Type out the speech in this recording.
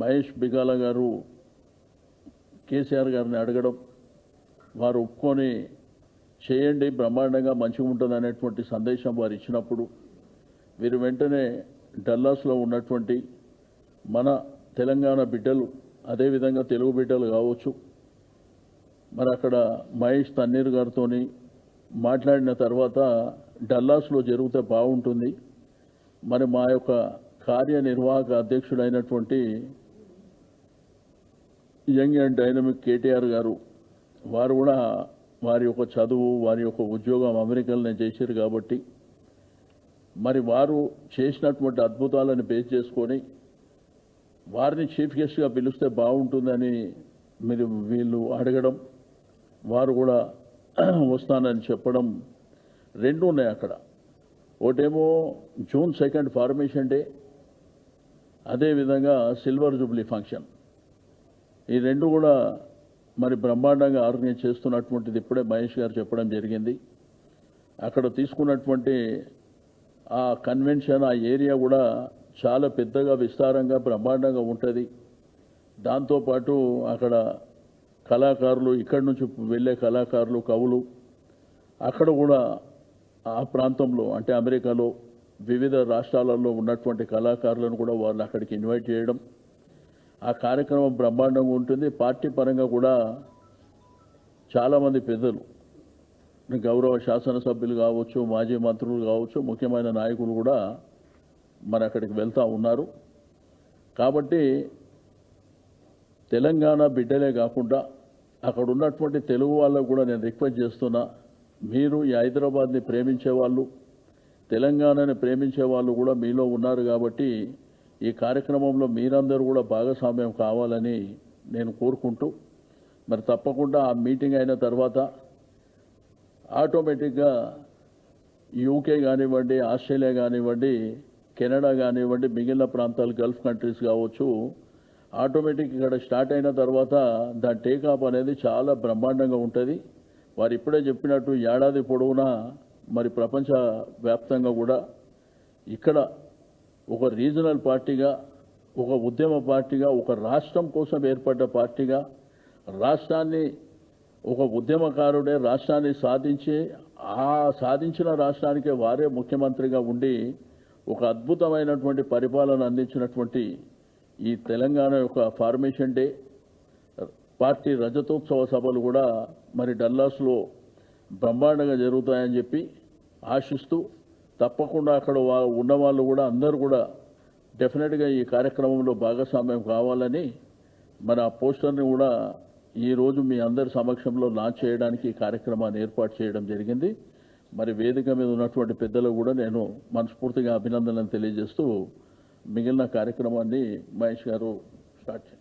మహేష్ బిగాల గారు కేసీఆర్ గారిని అడగడం, వారు ఒప్పుకొని చేయండి బ్రహ్మాండంగా మంచిగా ఉంటుంది అనేటువంటి సందేశం వారు ఇచ్చినప్పుడు వీరు వెంటనే డల్లాస్లో ఉన్నటువంటి మన తెలంగాణ బిడ్డలు, అదేవిధంగా తెలుగు బిడ్డలు కావచ్చు, మరి అక్కడ మహేష్ తన్నీర్ గారితో మాట్లాడిన తర్వాత డల్లాస్లో జరిగితే బాగుంటుంది, మరి మా యొక్క కార్యనిర్వాహక అధ్యక్షుడైనటువంటి యంగ్ అండ్ డైనమిక్ కేటీఆర్ గారు, వారు కూడా వారి యొక్క చదువు, వారి యొక్క ఉద్యోగం అమెరికాలోనే చేశారు కాబట్టి మరి వారు చేసినటువంటి అద్భుతాలను బేస్ చేసుకొని వారిని చీఫ్ గెస్ట్గా పిలిస్తే బాగుంటుందని మీరు వీళ్ళు అడగడం, వారు కూడా వస్తానని చెప్పడం, రెండు ఉన్నాయి అక్కడ. ఒకటేమో జూన్ 2 ఫార్మేషన్ డే, అదేవిధంగా సిల్వర్ జూబ్లీ ఫంక్షన్. ఈ రెండు కూడా మరి బ్రహ్మాండంగా ఆర్గనైజ్ చేస్తున్నటువంటిది ఇప్పుడే మహేష్ గారు చెప్పడం జరిగింది. అక్కడ తీసుకున్నటువంటి ఆ కన్వెన్షన్, ఆ ఏరియా కూడా చాలా పెద్దగా విస్తారంగా బ్రహ్మాండంగా ఉంటుంది. దాంతోపాటు అక్కడ కళాకారులు, ఇక్కడి నుంచి వెళ్ళే కళాకారులు, కవులు, అక్కడ కూడా ఆ ప్రాంతంలో అంటే అమెరికాలో వివిధ రాష్ట్రాలలో ఉన్నటువంటి కళాకారులను కూడా వాళ్ళు అక్కడికి ఇన్వైట్ చేయడం, ఆ కార్యక్రమం బ్రహ్మాండంగా ఉంటుంది. పార్టీ పరంగా కూడా చాలామంది పెద్దలు, గౌరవ శాసనసభ్యులు కావచ్చు, మాజీ మంత్రులు కావచ్చు, ముఖ్యమైన నాయకులు కూడా మరి అక్కడికి వెళ్తూ ఉన్నారు. కాబట్టి తెలంగాణ బిడ్డలే కాకుండా అక్కడ ఉన్నటువంటి తెలుగు వాళ్ళకు కూడా నేను రిక్వెస్ట్ చేస్తున్నా, మీరు ఈ హైదరాబాద్ని ప్రేమించే వాళ్ళు, తెలంగాణని ప్రేమించే వాళ్ళు కూడా మీలో ఉన్నారు కాబట్టి ఈ కార్యక్రమంలో మీరందరూ కూడా భాగస్వామ్యం కావాలని నేను కోరుకుంటూ, మరి తప్పకుండా ఆ మీటింగ్ అయిన తర్వాత ఆటోమేటిక్గా యూకే కానివ్వండి, ఆస్ట్రేలియా కానివ్వండి, కెనడా కానివ్వండి, మిగిలిన ప్రాంతాలు గల్ఫ్ కంట్రీస్ కావచ్చు, ఆటోమేటిక్ ఇక్కడ స్టార్ట్ అయిన తర్వాత దాని టేకాప్ అనేది చాలా బ్రహ్మాండంగా ఉంటుంది. వారు ఇప్పుడే చెప్పినట్టు ఏడాది పొడవునా మరి ప్రపంచ వ్యాప్తంగా కూడా ఇక్కడ ఒక రీజనల్ పార్టీగా, ఒక ఉద్యమ పార్టీగా, ఒక రాష్ట్రం కోసం ఏర్పడ్డ పార్టీగా, రాష్ట్రాన్ని ఒక ఉద్యమకారుడే రాష్ట్రాన్ని సాధించి ఆ సాధించిన రాష్ట్రానికే వారే ముఖ్యమంత్రిగా ఉండి ఒక అద్భుతమైనటువంటి పరిపాలన అందించినటువంటి ఈ తెలంగాణ యొక్క ఫార్మేషన్ డే పార్టీ రజతోత్సవ సభలు కూడా మరి డల్లాస్లో బ్రహ్మాండంగా జరుగుతాయని చెప్పి ఆశిస్తూ, తప్పకుండా అక్కడ ఉన్నవాళ్ళు కూడా అందరూ కూడా డెఫినెట్గా ఈ కార్యక్రమంలో భాగస్వామ్యం కావాలని మన ఆ పోస్టర్ని కూడా ఈరోజు మీ అందరి సమక్షంలో లాంచ్ చేయడానికి ఈ కార్యక్రమాన్ని ఏర్పాటు చేయడం జరిగింది. మరి వేదిక మీద ఉన్నటువంటి పెద్దలకు కూడా నేను మనస్ఫూర్తిగా అభినందనలు తెలియజేస్తూ మిగిలిన కార్యక్రమాన్ని మహేష్ గారు స్టార్ట్ చేయండి.